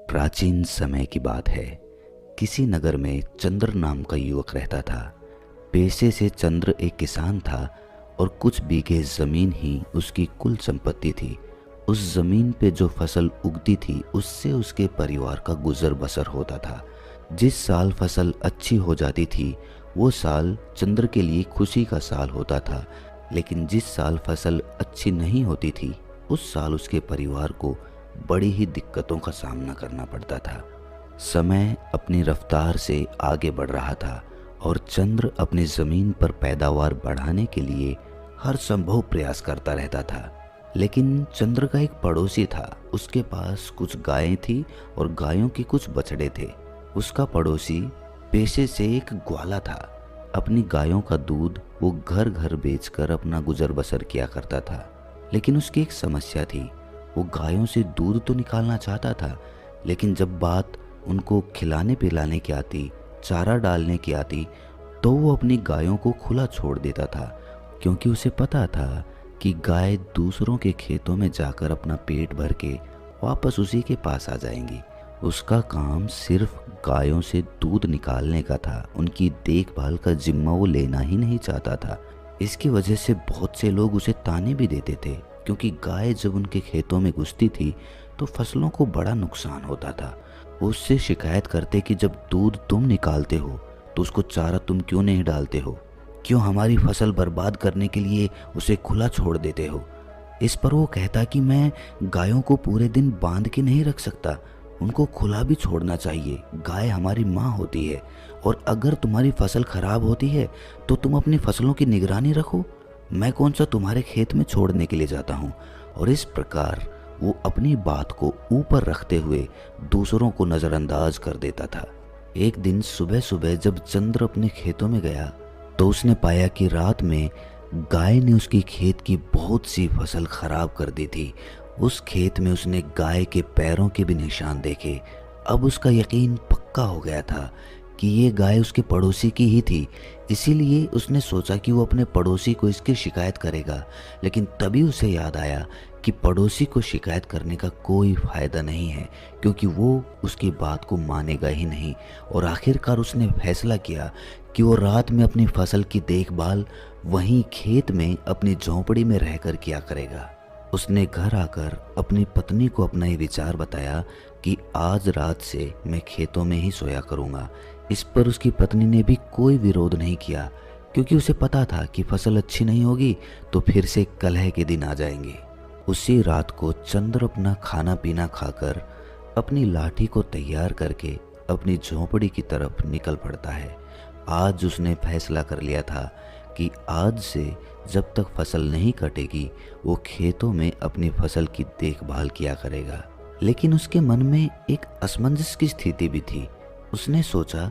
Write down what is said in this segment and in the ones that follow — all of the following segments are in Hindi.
प्राचीन समय की बात है। किसी नगर में चंद्र नाम का युवक रहता था। पेशे से चंद्र एक किसान था और कुछ बीघे जमीन ही उसकी कुल संपत्ति थी। उस जमीन पे जो फसल उगती थी उससे उसके परिवार का गुजर बसर होता था। जिस साल फसल अच्छी हो जाती थी वो साल चंद्र के लिए खुशी का साल होता था, लेकिन जिस साल फसल अच्छी नहीं होती थी उस साल उसके परिवार को बड़ी ही दिक्कतों का सामना करना पड़ता था। समय अपनी रफ्तार से आगे बढ़ रहा था और चंद्र अपनी जमीन पर पैदावार बढ़ाने के लिए हर संभव प्रयास करता रहता था। लेकिन चंद्र का एक पड़ोसी था, उसके पास कुछ गायें थी और गायों के कुछ बछड़े थे। उसका पड़ोसी पेशे से एक ग्वाला था। अपनी गायों का दूध वो घर घर बेचकर अपना गुजर बसर किया करता था। लेकिन उसकी एक समस्या थी, वो गायों से दूध तो निकालना चाहता था, लेकिन जब बात उनको खिलाने पिलाने की आती, चारा डालने की आती, तो वो अपनी गायों को खुला छोड़ देता था, क्योंकि उसे पता था कि गाय दूसरों के खेतों में जाकर अपना पेट भर के वापस उसी के पास आ जाएंगी। उसका काम सिर्फ गायों से दूध निकालने का था, उनकी देखभाल का जिम्मा वो लेना ही नहीं चाहता था। इसकी वजह से बहुत से लोग उसे ताने भी देते थे, क्योंकि गाय जब उनके खेतों में घुसती थी तो फसलों को बड़ा नुकसान होता था। वो उससे शिकायत करते कि जब दूध तुम निकालते हो तो उसको चारा तुम क्यों नहीं डालते हो, क्यों हमारी फसल बर्बाद करने के लिए उसे खुला छोड़ देते हो। इस पर वो कहता कि मैं गायों को पूरे दिन बांध के नहीं रख सकता, उनको खुला भी छोड़ना चाहिए। गाय हमारी माँ होती है और अगर तुम्हारी फसल खराब होती है तो तुम अपनी फसलों की निगरानी रखो, मैं कौन सा तुम्हारे खेत में छोड़ने के लिए जाता हूँ। और इस प्रकार वो अपनी बात को ऊपर रखते हुए दूसरों को नज़रअंदाज कर देता था। एक दिन सुबह सुबह जब चंद्र अपने खेतों में गया तो उसने पाया कि रात में गाय ने उसकी खेत की बहुत सी फसल खराब कर दी थी। उस खेत में उसने गाय के पैरों के भी निशान देखे। अब उसका यकीन पक्का हो गया था कि ये गाय उसके पड़ोसी की ही थी, इसीलिए उसने सोचा कि वो अपने पड़ोसी को इसकी शिकायत करेगा। लेकिन तभी उसे याद आया कि पड़ोसी को शिकायत करने का कोई फ़ायदा नहीं है, क्योंकि वो उसकी बात को मानेगा ही नहीं। और आखिरकार उसने फैसला किया कि वो रात में अपनी फसल की देखभाल वहीं खेत में अपनी झोंपड़ी में रहकर किया करेगा। उसने घर आकर अपनी पत्नी को अपना ये विचार बताया कि आज रात से मैं खेतों में ही सोया करूँगा। इस पर उसकी पत्नी ने भी कोई विरोध नहीं किया, क्योंकि उसे पता था कि फसल अच्छी नहीं होगी तो फिर से कलह के दिन आ जाएंगे। उसी रात को चंद्र अपना खाना पीना खाकर अपनी लाठी को तैयार करके अपनी झोंपड़ी की तरफ निकल पड़ता है। आज उसने फैसला कर लिया था कि आज से जब तक फसल नहीं कटेगी वो खेतों में अपनी फसल की देखभाल किया करेगा। लेकिन उसके मन में एक असमंजस की स्थिति भी थी। उसने सोचा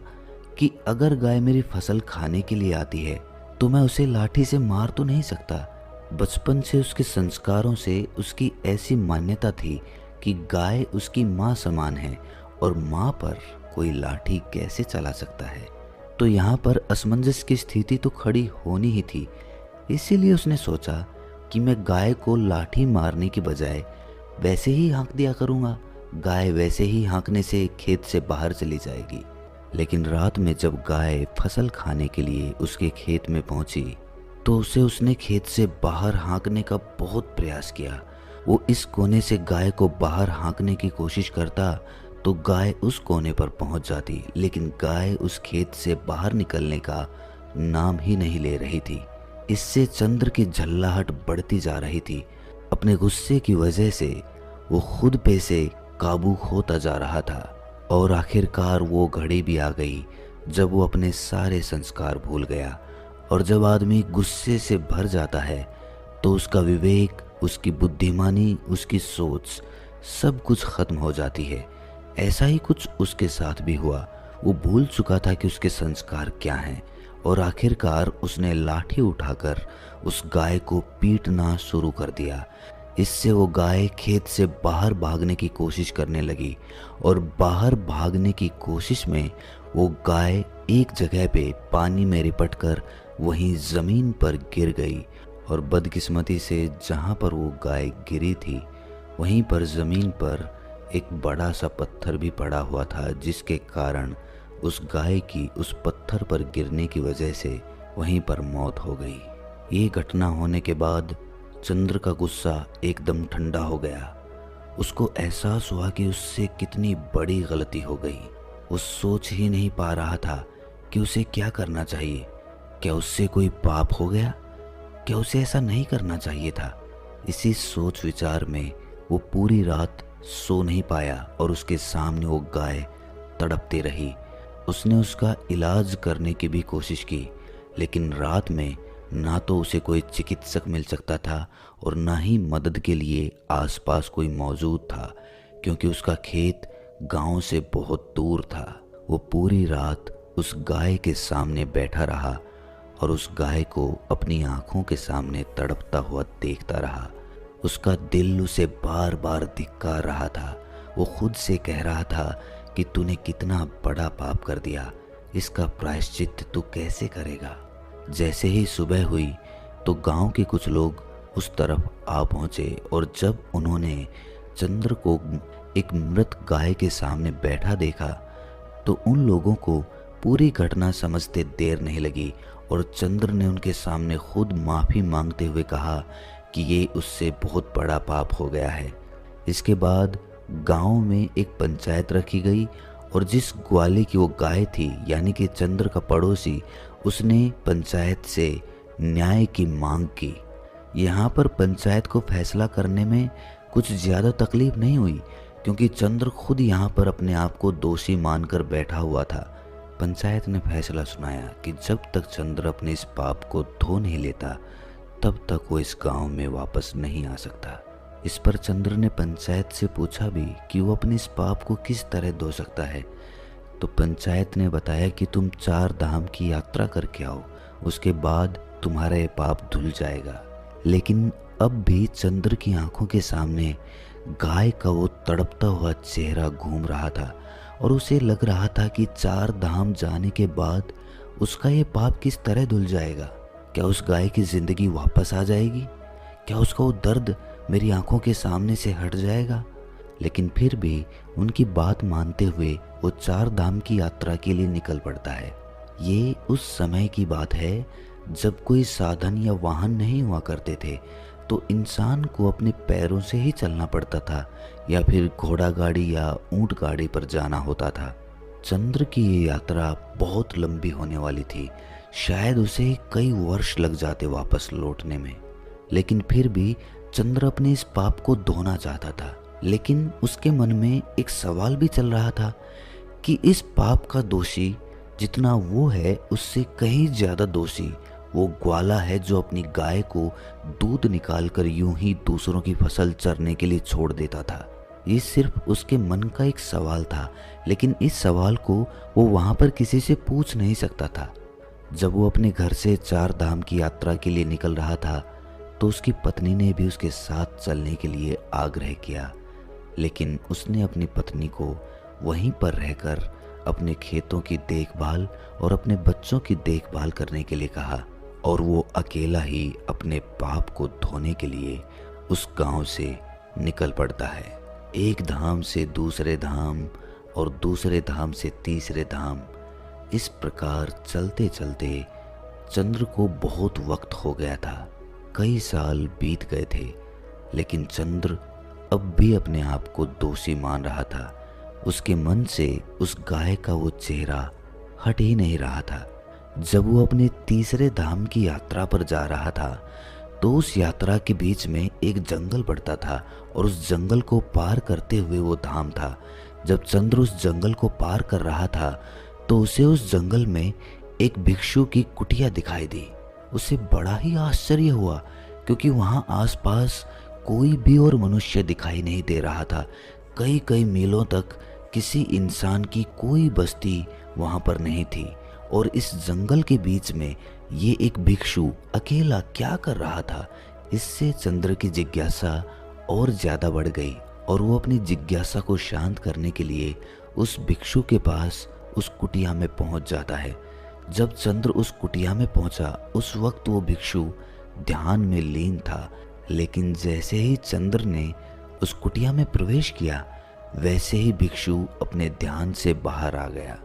कि अगर गाय मेरी फसल खाने के लिए आती है तो मैं उसे लाठी से मार तो नहीं सकता। बचपन से उसके संस्कारों से उसकी ऐसी मान्यता थी कि गाय उसकी माँ समान है और माँ पर कोई लाठी कैसे चला सकता है। तो यहाँ पर असमंजस की स्थिति तो खड़ी होनी ही थी। इसीलिए उसने सोचा कि मैं गाय को लाठी मारने की बजाय वैसे ही हाँक दिया करूँगा। गाय वैसे ही हाँकने से खेत से बाहर चली जाएगी। लेकिन रात में जब गाय फसल खाने के लिए उसके खेत में पहुंची तो उसने खेत से बाहर हाँकने का बहुत प्रयास किया। वो इस कोने से गाय को बाहर हाँकने की कोशिश करता तो गाय उस कोने पर पहुंच जाती, लेकिन गाय उस खेत से बाहर निकलने का नाम ही नहीं ले रही थी। इससे चंद्र की झल्लाहट बढ़ती जा रही थी। अपने गुस्से की वजह से वो खुद पे से काबू खोता जा रहा था और आखिरकार वो घड़ी भी आ गई जब वो अपने सारे संस्कार भूल गया। और जब आदमी गुस्से से भर जाता है तो उसका विवेक, उसकी बुद्धिमानी, उसकी सोच सब कुछ खत्म हो जाती है। ऐसा ही कुछ उसके साथ भी हुआ। वो भूल चुका था कि उसके संस्कार क्या हैं और आखिरकार उसने लाठी उठाकर उस गाय को पीटना शुरू कर दिया। इससे वो गाय खेत से बाहर भागने की कोशिश करने लगी और बाहर भागने की कोशिश में वो गाय एक जगह पे पानी में लिपट कर वहीं ज़मीन पर गिर गई। और बदकिस्मती से जहाँ पर वो गाय गिरी थी वहीं पर ज़मीन पर एक बड़ा सा पत्थर भी पड़ा हुआ था, जिसके कारण उस गाय की उस पत्थर पर गिरने की वजह से वहीं पर मौत हो गई। ये घटना होने के बाद चंद्र का गुस्सा एकदम ठंडा हो गया। उसको एहसास हुआ कि उससे कितनी बड़ी गलती हो गई। वो सोच ही नहीं पा रहा था कि उसे क्या करना चाहिए। क्या उससे कोई पाप हो गया? क्या उसे ऐसा नहीं करना चाहिए था? इसी सोच विचार में वो पूरी रात सो नहीं पाया और उसके सामने वो गाय तड़पती रही। उसने उसका इलाज करने की भी कोशिश की, लेकिन रात में ना तो उसे कोई चिकित्सक मिल सकता था और ना ही मदद के लिए आसपास कोई मौजूद था, क्योंकि उसका खेत गांव से बहुत दूर था। वो पूरी रात उस गाय के सामने बैठा रहा और उस गाय को अपनी आंखों के सामने तड़पता हुआ देखता रहा। उसका दिल उसे बार बार धिक्कार रहा था। वो खुद से कह रहा था कि तूने कितना बड़ा पाप कर दिया, इसका प्रायश्चित तू कैसे करेगा। जैसे ही सुबह हुई तो गांव के कुछ लोग उस तरफ आ पहुंचे और जब उन्होंने चंद्र को एक मृत गाय के सामने बैठा देखा तो उन लोगों को पूरी घटना समझते देर नहीं लगी और चंद्र ने उनके सामने खुद माफ़ी मांगते हुए कहा कि ये उससे बहुत बड़ा पाप हो गया है। इसके बाद गांव में एक पंचायत रखी गई और जिस ग्वाले की वो गाय थी, यानी कि चंद्र का पड़ोसी, उसने पंचायत से न्याय की मांग की। यहाँ पर पंचायत को फैसला करने में कुछ ज़्यादा तकलीफ नहीं हुई, क्योंकि चंद्र खुद यहाँ पर अपने आप को दोषी मानकर बैठा हुआ था। पंचायत ने फैसला सुनाया कि जब तक चंद्र अपने इस पाप को धो नहीं लेता तब तक वो इस गांव में वापस नहीं आ सकता। इस पर चंद्र ने पंचायत से पूछा भी कि वो अपने इस पाप को किस तरह धो सकता है। तो पंचायत ने बताया कि तुम 4 धाम की यात्रा करके आओ, उसके बाद तुम्हारा ये पाप धुल जाएगा। लेकिन अब भी चंद्र की आंखों के सामने गाय का वो तड़पता हुआ चेहरा घूम रहा था और उसे लग रहा था कि 4 धाम जाने के बाद उसका ये पाप किस तरह धुल जाएगा। क्या उस गाय की जिंदगी वापस आ जाएगी? क्या उसका वो दर्द मेरी आंखों के सामने से हट जाएगा? लेकिन फिर भी उनकी बात मानते हुए वो 4 धाम की यात्रा के लिए निकल पड़ता है। ये उस समय की बात है जब कोई साधन या वाहन नहीं हुआ करते थे, तो इंसान को अपने पैरों से ही चलना पड़ता था या फिर घोड़ा गाड़ी या ऊंट गाड़ी पर जाना होता था। चंद्र की ये यात्रा बहुत लंबी होने वाली थी। शायद उसे कई वर्ष लग जाते वापस लौटने में, लेकिन फिर भी चंद्र अपने इस पाप को धोना चाहता था। लेकिन उसके मन में एक सवाल भी चल रहा था कि इस पाप का दोषी जितना वो है, उससे कहीं ज्यादा दोषी वो ग्वाला है जो अपनी गाय को दूध निकालकर यूं ही दूसरों की फसल चरने के लिए छोड़ देता था। ये सिर्फ उसके मन का एक सवाल था, लेकिन इस सवाल को वो वहां पर किसी से पूछ नहीं सकता था। जब वो अपने घर से 4 धाम की यात्रा के लिए निकल रहा था तो उसकी पत्नी ने भी उसके साथ चलने के लिए आग्रह किया, लेकिन उसने अपनी पत्नी को वहीं पर रहकर अपने खेतों की देखभाल और अपने बच्चों की देखभाल करने के लिए कहा और वो अकेला ही अपने पाप को धोने के लिए उस गांव से निकल पड़ता है। एक धाम से दूसरे धाम और दूसरे धाम से तीसरे धाम, इस प्रकार चलते चलते चंद्र को बहुत वक्त हो गया था। कई साल बीत गए थे, लेकिन चंद्र अब भी अपने आप को दोषी मान रहा था। उसके मन से उस गाय का वो चेहरा हट ही नहीं रहा था। जब वो अपने तीसरे धाम की यात्रा पर जा रहा था तो उस यात्रा के बीच में एक जंगल पड़ता था और उस जंगल को पार करते हुए वो धाम था। जब चंद्र उस जंगल को पार कर रहा था तो उसे उस जंगल में एक भिक्षु की कुटिया दिखाई दी। उसे बड़ा ही आश्चर्य हुआ, क्योंकि वहां आसपास कोई भी और मनुष्य दिखाई नहीं दे रहा था। कई कई मीलों तक किसी इंसान की कोई बस्ती वहां पर नहीं थी और इस जंगल के बीच में ये एक भिक्षु अकेला क्या कर रहा था। इससे चंद्र की जिज्ञासा और ज्यादा बढ़ गई और वो अपनी जिज्ञासा को शांत करने के लिए उस भिक्षु के पास उस कुटिया में पहुंच जाता है। जब चंद्र उस कुटिया में पहुंचा उस वक्त वो भिक्षु ध्यान में लीन था, लेकिन जैसे ही चंद्र ने उस कुटिया में प्रवेश किया वैसे ही भिक्षु अपने ध्यान से बाहर आ गया।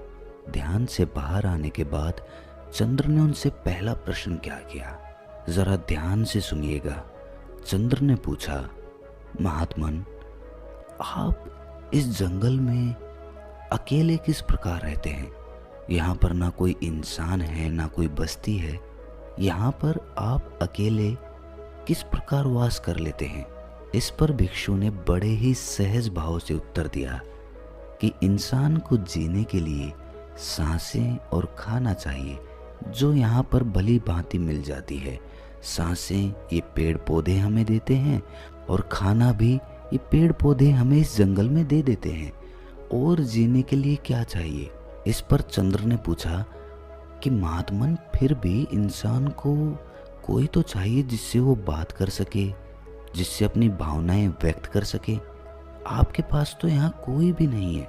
ध्यान से बाहर आने के बाद चंद्र ने उनसे पहला प्रश्न क्या किया, जरा ध्यान से सुनिएगा। चंद्र ने पूछा, महात्मन, आप इस जंगल में अकेले किस प्रकार रहते हैं? यहाँ पर ना कोई इंसान है, ना कोई बस्ती है। यहाँ पर आप अकेले किस प्रकार वास कर लेते हैं? इस पर भिक्षु ने बड़े ही सहज भाव से उत्तर दिया कि इंसान को जीने के लिए सांसें और खाना चाहिए, जो यहाँ पर भली भांति मिल जाती है। सांसें ये पेड़ पौधे हमें देते हैं और खाना भी ये पेड़ पौधे हमें इस जंगल में दे देते हैं। और जीने के लिए क्या चाहिए? इस पर चंद्र ने पूछा कि महात्मन, फिर भी इंसान को कोई तो चाहिए जिससे वो बात कर सके, जिससे अपनी भावनाएं व्यक्त कर सके। आपके पास तो यहाँ कोई भी नहीं है।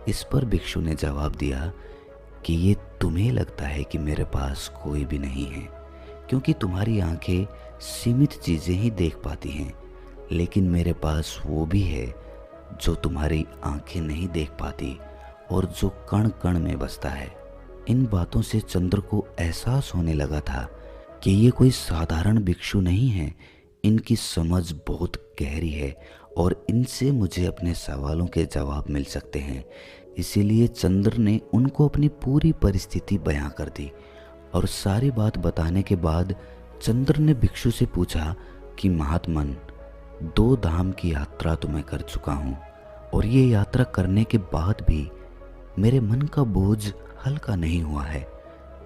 इस पर भिक्षु ने जवाब दिया कि ये तुम्हें लगता है कि मेरे पास कोई भी नहीं है, क्योंकि तुम्हारी आंखें सीमित चीज़ें ही देख पाती हैं, लेकिन मेरे पास वो भी है जो तुम्हारी आंखें नहीं देख पाती और जो कण कण में बसता है। इन बातों से चंद्र को एहसास होने लगा था कि ये कोई साधारण भिक्षु नहीं है। इनकी समझ बहुत गहरी है और इनसे मुझे अपने सवालों के जवाब मिल सकते हैं। इसीलिए चंद्र ने उनको अपनी पूरी परिस्थिति बयां कर दी और सारी बात बताने के बाद चंद्र ने भिक्षु से पूछा कि महात्मन, 2 धाम की यात्रा तो मैं कर चुका हूँ और ये यात्रा करने के बाद भी मेरे मन का बोझ हल्का नहीं हुआ है।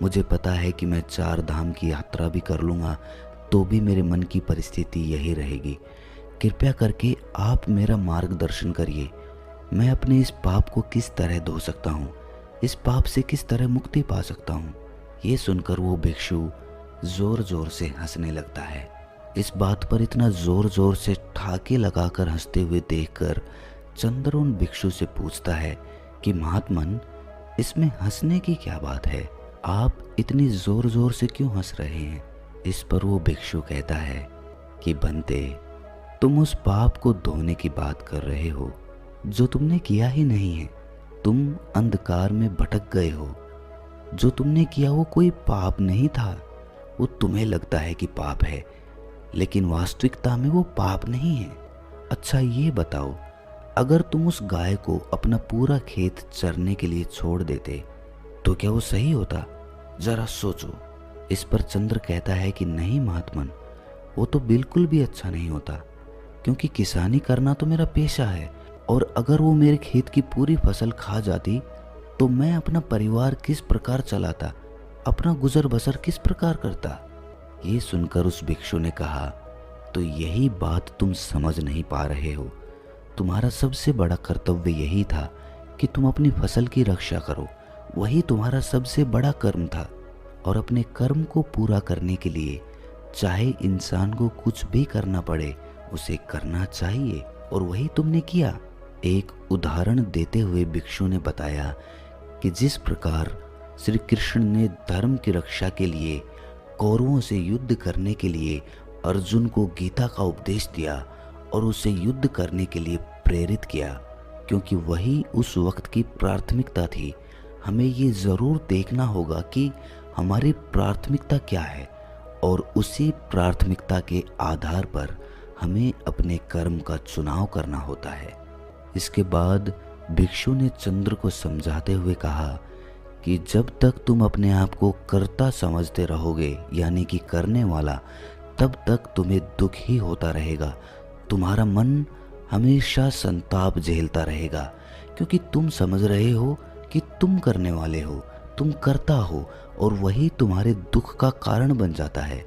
मुझे पता है कि मैं 4 धाम की यात्रा भी कर लूँगा तो भी मेरे मन की परिस्थिति यही रहेगी। कृपया करके आप मेरा मार्गदर्शन करिए। मैं अपने इस पाप को किस तरह धो सकता हूँ, इस पाप से किस तरह मुक्ति पा सकता हूँ। ये सुनकर वो भिक्षु जोर जोर से हंसने लगता है। इस बात पर इतना जोर जोर से ठाके लगाकर हंसते हुए देखकर चंद्र उन भिक्षु से पूछता है कि महात्मन, इसमें हंसने की क्या बात है? आप इतनी जोर जोर से क्यों हंस रहे हैं? इस पर वो भिक्षु कहता है कि बंते, तुम उस पाप को धोने की बात कर रहे हो जो तुमने किया ही नहीं है। तुम अंधकार में भटक गए हो। जो तुमने किया वो कोई पाप नहीं था। वो तुम्हें लगता है कि पाप है, लेकिन वास्तविकता में वो पाप नहीं है। अच्छा ये बताओ, अगर तुम उस गाय को अपना पूरा खेत चरने के लिए छोड़ देते तो क्या वो सही होता? जरा सोचो। इस पर चंद्र कहता है कि नहीं महात्मन, वो तो बिल्कुल भी अच्छा नहीं होता, क्योंकि किसानी करना तो मेरा पेशा है और अगर वो मेरे खेत की पूरी फसल खा जाती तो मैं अपना परिवार किस प्रकार चलाता, अपना गुजर बसर किस प्रकार करता? ये सुनकर उस भिक्षु ने कहा, तो यही बात तुम समझ नहीं पा रहे हो। तुम्हारा सबसे बड़ा कर्तव्य यही था कि तुम अपनी फसल की रक्षा करो। वही तुम्हारा सबसे बड़ा कर्म था और अपने कर्म को पूरा करने के लिए चाहे इंसान को कुछ भी करना पड़े, उसे करना चाहिए और वही तुमने किया। एक उदाहरण देते हुए भिक्षु ने बताया कि जिस प्रकार श्री कृष्ण ने धर्म की रक्षा के लिए कौरवों से युद्ध करने के लिए अर्जुन को गीता का उपदेश दिया और उसे युद्ध करने के लिए प्रेरित किया, क्योंकि वही उस वक्त की प्राथमिकता थी। हमें ये ज़रूर देखना होगा कि हमारी प्राथमिकता क्या है और उसी प्राथमिकता के आधार पर हमें अपने कर्म का चुनाव करना होता है। इसके बाद भिक्षु ने चंद्र को समझाते हुए कहा कि जब तक तुम अपने आप को कर्ता समझते रहोगे, यानी कि करने वाला, तब तक तुम्हें दुख ही होता रहेगा। तुम्हारा मन हमेशा संताप झेलता रहेगा, क्योंकि तुम समझ रहे हो कि तुम करने वाले हो, तुम करता हो और वही तुम्हारे दुख का कारण बन जाता है।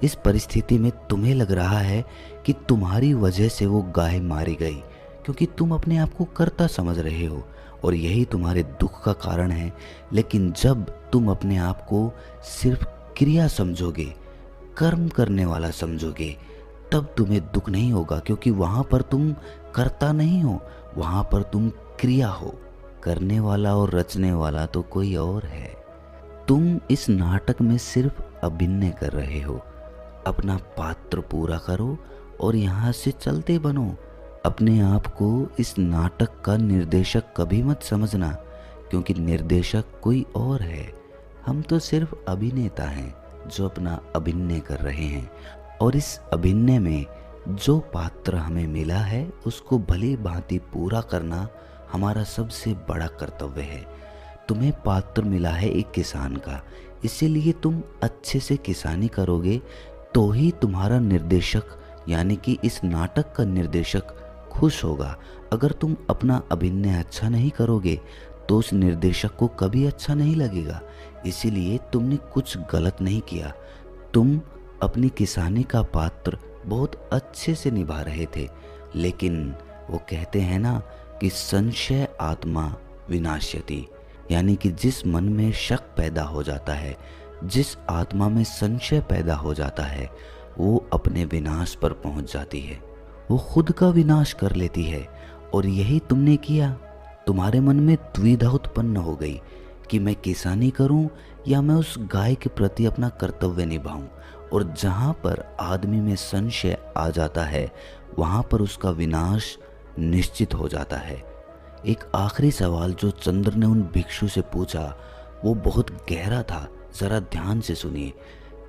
इस परिस्थिति में तुम्हें लग रहा है कि तुम्हारी वजह से वो गाय मारी गई, क्योंकि तुम अपने आप को कर्ता समझ रहे हो और यही तुम्हारे दुख का कारण है। लेकिन जब तुम अपने आप को सिर्फ क्रिया समझोगे, कर्म करने वाला समझोगे, तब तुम्हें दुख नहीं होगा, क्योंकि वहाँ पर तुम कर्ता नहीं हो, वहाँ पर तुम क्रिया हो। करने वाला और रचने वाला तो कोई और है। तुम इस नाटक में सिर्फ अभिनय कर रहे हो। अपना पात्र पूरा करो और यहाँ से चलते बनो। अपने आप को इस नाटक का निर्देशक कभी मत समझना, क्योंकि निर्देशक कोई और है। हम तो सिर्फ अभिनेता हैं जो अपना अभिनय कर रहे हैं, और इस अभिनय में जो पात्र हमें मिला है उसको भली भांति पूरा करना हमारा सबसे बड़ा कर्तव्य है। तुम्हें पात्र मिला है एक किसान का, इसीलिए तुम अच्छे से किसानी करोगे तो ही तुम्हारा निर्देशक यानी कि इस नाटक का निर्देशक खुश होगा। अगर तुम अपना अभिनय अच्छा नहीं करोगे तो उस निर्देशक को कभी अच्छा नहीं लगेगा। इसीलिए तुमने कुछ गलत नहीं किया, तुम अपनी किसानी का पात्र बहुत अच्छे से निभा रहे थे। लेकिन वो कहते हैं ना कि संशय आत्मा विनाश्यति, यानी कि जिस मन में शक पैदा हो जाता है, जिस आत्मा में संशय पैदा हो जाता है, वो अपने विनाश पर पहुंच जाती है, वो खुद का विनाश कर लेती है। और यही तुमने किया। तुम्हारे मन में द्विधा उत्पन्न हो गई कि मैं किसानी करूं या मैं उस गाय के प्रति अपना कर्तव्य निभाऊं। और जहां पर आदमी में संशय आ जाता है वहां पर उसका विनाश निश्चित हो जाता है। एक आखिरी सवाल जो चंद्र ने उन भिक्षु से पूछा वो बहुत गहरा था, जरा ध्यान से सुनिए।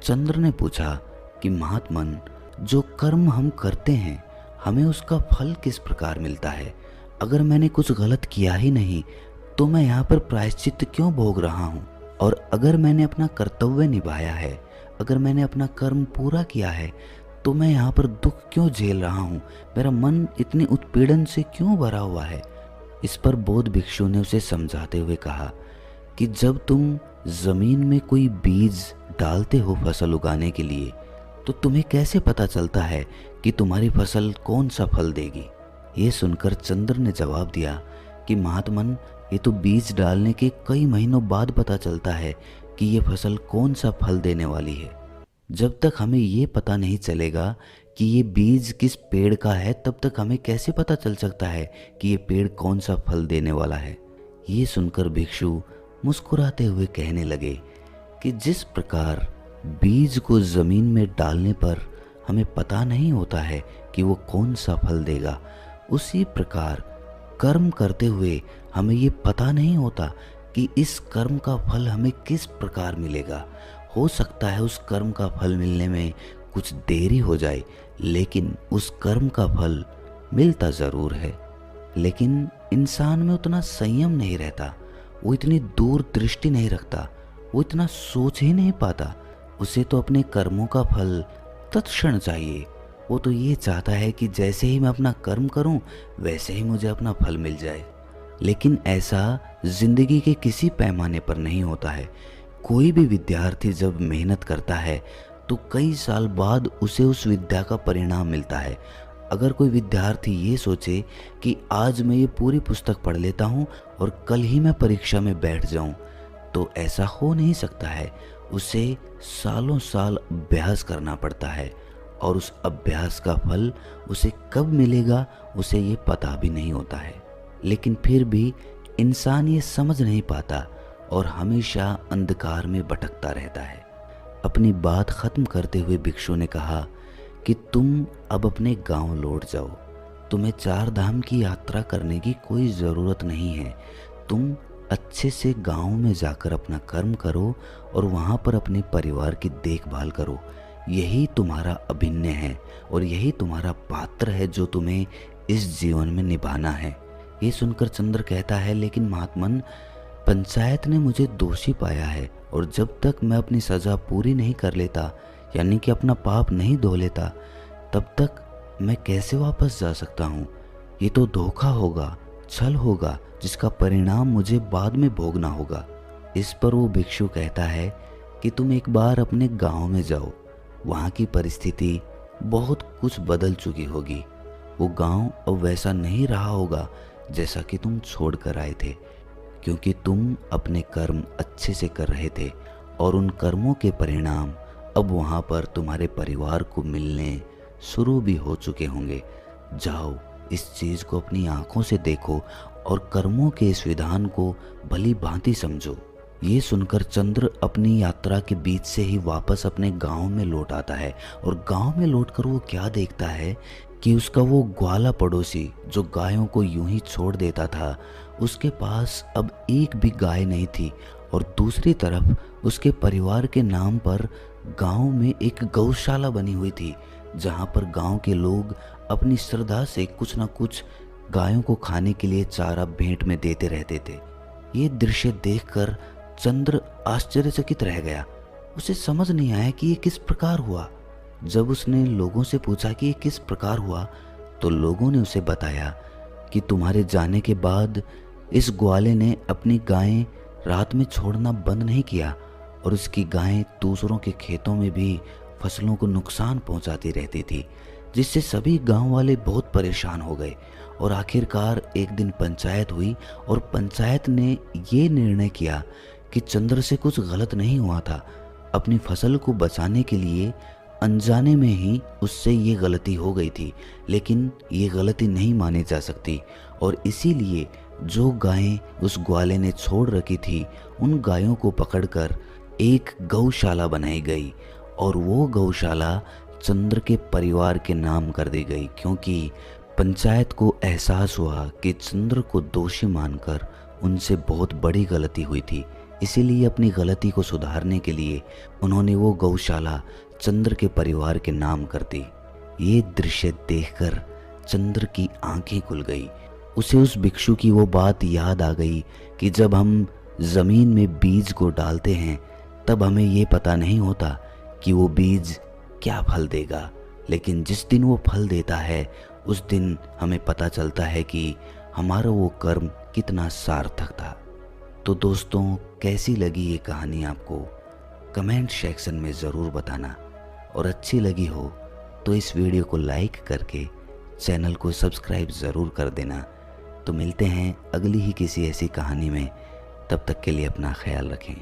चंद्र ने पूछा कि महात्मन, जो कर्म हम करते हैं हमें उसका फल किस प्रकार मिलता है? अगर मैंने कुछ गलत किया ही नहीं तो मैं यहाँ पर प्रायश्चित क्यों भोग रहा हूँ? और अगर मैंने अपना कर्तव्य निभाया है, अगर मैंने अपना कर्म पूरा किया है, तो मैं यहाँ पर दुख क्यों झेल रहा हूँ? मेरा मन इतनी उत्पीड़न से क्यों भरा हुआ है? इस पर बौद्ध भिक्षु ने उसे समझाते हुए कहा कि जब तुम जमीन में कोई बीज डालते हो फसल उगाने के लिए, तो तुम्हें कैसे पता चलता है कि तुम्हारी फसल कौन सा फल देगी? ये सुनकर चंद्र ने जवाब दिया कि महात्मन, ये तो बीज डालने के कई महीनों बाद पता चलता है कि ये फसल कौन सा फल देने वाली है। जब तक हमें ये पता नहीं चलेगा कि ये बीज किस पेड़ का है, तब तक हमें कैसे पता चल सकता है कि ये पेड़ कौन सा फल देने वाला है? ये सुनकर भिक्षु मुस्कुराते हुए कहने लगे कि जिस प्रकार बीज को जमीन में डालने पर हमें पता नहीं होता है कि वो कौन सा फल देगा, उसी प्रकार कर्म करते हुए हमें ये पता नहीं होता कि इस कर्म का फल हमें किस प्रकार मिलेगा। हो सकता है उस कर्म का फल मिलने में कुछ देरी हो जाए, लेकिन उस कर्म का फल मिलता ज़रूर है। लेकिन इंसान में उतना संयम नहीं रहता, वो इतनी दूर दृष्टि नहीं रखता, वो इतना सोच ही नहीं पाता। उसे तो अपने कर्मों का फल तत्क्षण चाहिए। वो तो ये चाहता है कि जैसे ही मैं अपना कर्म करूं वैसे ही मुझे अपना फल मिल जाए। लेकिन ऐसा जिंदगी के किसी पैमाने पर नहीं होता है। कोई भी विद्यार्थी जब मेहनत करता है तो कई साल बाद उसे उस विद्या का परिणाम मिलता है। अगर कोई विद्यार्थी ये सोचे कि आज मैं ये पूरी पुस्तक पढ़ लेता हूँ और कल ही मैं परीक्षा में बैठ जाऊँ, तो ऐसा हो नहीं सकता है। उसे सालों साल अभ्यास करना पड़ता है, और उस अभ्यास का फल उसे कब मिलेगा उसे ये पता भी नहीं होता है। लेकिन फिर भी इंसान ये समझ नहीं पाता और हमेशा अंधकार में भटकता रहता है। अपनी बात खत्म करते हुए भिक्षु ने कहा कि तुम अब अपने गांव लौट जाओ। तुम्हें 4 धाम की यात्रा करने की कोई ज़रूरत नहीं है। तुम अच्छे से गांव में जाकर अपना कर्म करो और वहाँ पर अपने परिवार की देखभाल करो। यही तुम्हारा अभिनय है और यही तुम्हारा पात्र है जो तुम्हें इस जीवन में निभाना है। ये सुनकर चंद्र कहता है, लेकिन महात्मन, पंचायत ने मुझे दोषी पाया है और जब तक मैं अपनी सज़ा पूरी नहीं कर लेता, यानी कि अपना पाप नहीं धो लेता, तब तक मैं कैसे वापस जा सकता हूँ? ये तो धोखा होगा, छल होगा, जिसका परिणाम मुझे बाद में भोगना होगा। इस पर वो भिक्षु कहता है कि तुम एक बार अपने गांव में जाओ, वहाँ की परिस्थिति बहुत कुछ बदल चुकी होगी। वो गांव अब वैसा नहीं रहा होगा जैसा कि तुम छोड़ कर आए थे, क्योंकि तुम अपने कर्म अच्छे से कर रहे थे और उन कर्मों के परिणाम अब वहाँ पर तुम्हारे परिवार को मिलने शुरू भी हो चुके होंगे। जाओ, इस चीज़ को अपनी आंखों से देखो और कर्मों के इस विधान को भली भांति समझो। ये सुनकर चंद्र अपनी यात्रा के बीच से ही वापस अपने गांव में लौट आता है और गांव में लौटकर वो क्या देखता है कि उसका वो ग्वाला पड़ोसी जो गायों को यूं ही छोड़ देता था, उसके पास अब एक भी गाय नहीं थी। और दूसरी तरफ उसके परिवार के नाम पर गांव में एक गौशाला बनी हुई थी, जहां पर गांव के लोग अपनी श्रद्धा से कुछ ना कुछ गायों को खाने के लिए चारा भेंट में देते रहते थे। ये दृश्य देखकर चंद्र आश्चर्यचकित रह गया। उसे समझ नहीं आया कि ये किस प्रकार हुआ। जब उसने लोगों से पूछा कि ये किस प्रकार हुआ, तो लोगों ने उसे बताया कि तुम्हारे जाने के बाद इस ग्वाले ने अपनी गायें रात में छोड़ना बंद नहीं किया और उसकी गायें दूसरों के खेतों में भी फसलों को नुकसान पहुंचाती रहती थी, जिससे सभी गांव वाले बहुत परेशान हो गए। और आखिरकार एक दिन पंचायत हुई और पंचायत ने ये निर्णय किया कि चंद्र से कुछ गलत नहीं हुआ था। अपनी फसल को बचाने के लिए अनजाने में ही उससे ये गलती हो गई थी, लेकिन ये गलती नहीं मानी जा सकती। और इसीलिए जो गायें उस ग्वाले ने छोड़ रखी थी, उन गायों को पकड़कर एक गौशाला बनाई गई और वो गौशाला चंद्र के परिवार के नाम कर दी गई, क्योंकि पंचायत को एहसास हुआ कि चंद्र को दोषी मानकर उनसे बहुत बड़ी गलती हुई थी। इसीलिए अपनी गलती को सुधारने के लिए उन्होंने वो गौशाला चंद्र के परिवार के नाम कर दी। ये दृश्य देखकर चंद्र की आंखें खुल गई। उसे उस भिक्षु की वो बात याद आ गई कि जब हम जमीन में बीज को डालते हैं, तब हमें ये पता नहीं होता कि वो बीज क्या फल देगा, लेकिन जिस दिन वो फल देता है उस दिन हमें पता चलता है कि हमारा वो कर्म कितना सार्थक था। तो दोस्तों, कैसी लगी ये कहानी आपको? कमेंट सेक्शन में ज़रूर बताना, और अच्छी लगी हो तो इस वीडियो को लाइक करके चैनल को सब्सक्राइब ज़रूर कर देना। तो मिलते हैं अगली ही किसी ऐसी कहानी में। तब तक के लिए अपना ख्याल रखें।